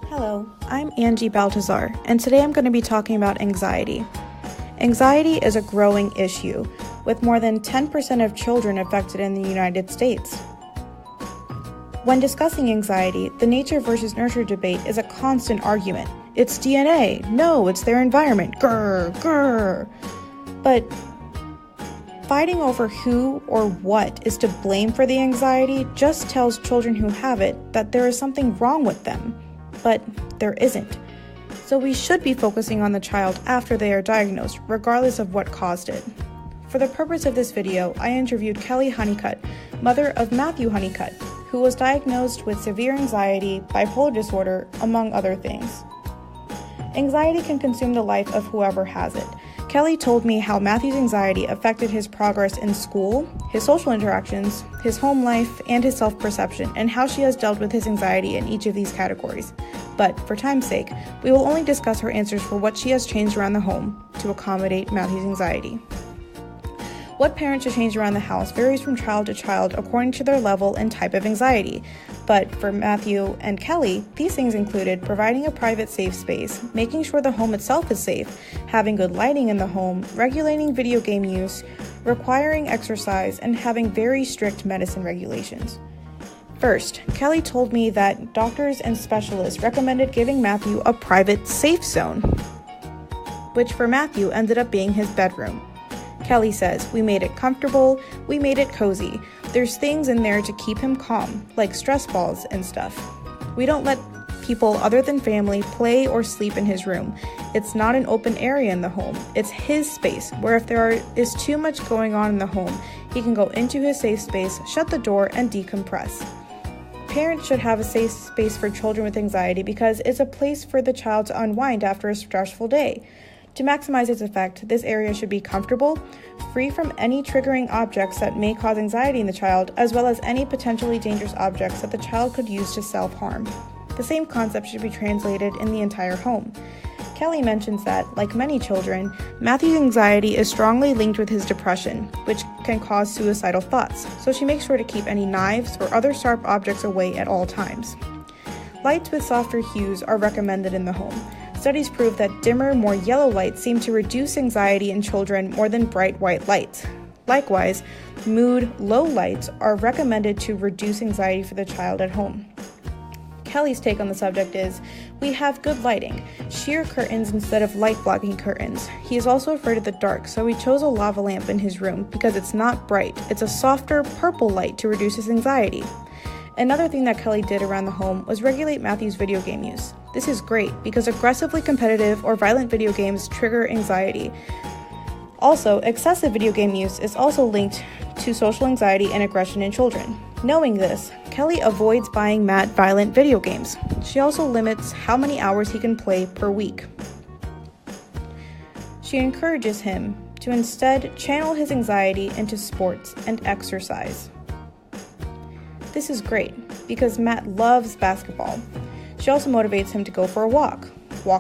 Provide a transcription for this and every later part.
Hello, I'm Angie Baltazar, and today I'm going to be talking about anxiety. Anxiety is a growing issue, with more than 10% of children affected in the United States. When discussing anxiety, the nature versus nurture debate is a constant argument. It's DNA. No, it's their environment. Grr, grr. But fighting over who or what is to blame for the anxiety just tells children who have it that there is something wrong with them. But there isn't. So we should be focusing on the child after they are diagnosed, regardless of what caused it. For the purpose of this video, I interviewed Kelley Honeycutt, mother of Matthew Honeycutt, who was diagnosed with severe anxiety, bipolar disorder, among other things. Anxiety can consume the life of whoever has it. Kelley told me how Matthew's anxiety affected his progress in school, his social interactions, his home life, and his self-perception, and how she has dealt with his anxiety in each of these categories. But for time's sake, we will only discuss her answers for what she has changed around the home to accommodate Matthew's anxiety. What parents should change around the house varies from child to child according to their level and type of anxiety. But for Matthew and Kelley, these things included providing a private safe space, making sure the home itself is safe, having good lighting in the home, regulating video game use, requiring exercise, and having very strict medicine regulations. First, Kelley told me that doctors and specialists recommended giving Matthew a private safe zone, which for Matthew ended up being his bedroom. Kelley says, "We made it comfortable, we made it cozy. There's things in there to keep him calm, like stress balls and stuff. We don't let people other than family play or sleep in his room. It's not an open area in the home. It's his space, where if there is too much going on in the home, he can go into his safe space, shut the door, and decompress." Parents should have a safe space for children with anxiety because it's a place for the child to unwind after a stressful day. To maximize its effect, this area should be comfortable, free from any triggering objects that may cause anxiety in the child, as well as any potentially dangerous objects that the child could use to self-harm. The same concept should be translated in the entire home. Kelley mentions that, like many children, Matthew's anxiety is strongly linked with his depression, which can cause suicidal thoughts, so she makes sure to keep any knives or other sharp objects away at all times. Lights with softer hues are recommended in the home. Studies prove that dimmer, more yellow lights seem to reduce anxiety in children more than bright white lights. Likewise, mood low lights are recommended to reduce anxiety for the child at home. Kelley's take on the subject is, we have good lighting, sheer curtains instead of light-blocking curtains. He is also afraid of the dark, so we chose a lava lamp in his room because it's not bright. It's a softer purple light to reduce his anxiety. Another thing that Kelley did around the home was regulate Matthew's video game use. This is great because aggressively competitive or violent video games trigger anxiety. Also, excessive video game use is also linked to social anxiety and aggression in children. Knowing this, Kelley avoids buying Matt violent video games. She also limits how many hours he can play per week. She encourages him to instead channel his anxiety into sports and exercise. This is great because Matt loves basketball. She also motivates him to go for a walk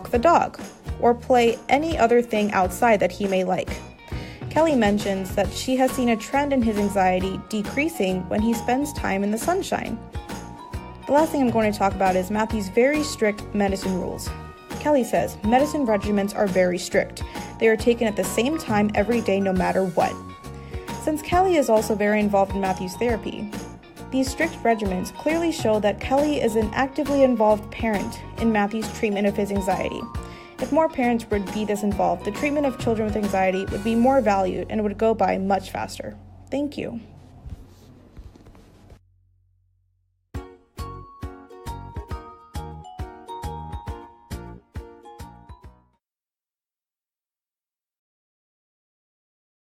the dog, or play any other thing outside that he may like. Kelley mentions that she has seen a trend in his anxiety decreasing when he spends time in the sunshine. The last thing I'm going to talk about is Matthew's very strict medicine rules. Kelley says medicine regimens are very strict. They are taken at the same time every day no matter what. Since Kelley is also very involved in Matthew's therapy, these strict regimens clearly show that Kelley is an actively involved parent in Matthew's treatment of his anxiety. If more parents would be this involved, the treatment of children with anxiety would be more valued and would go by much faster. Thank you.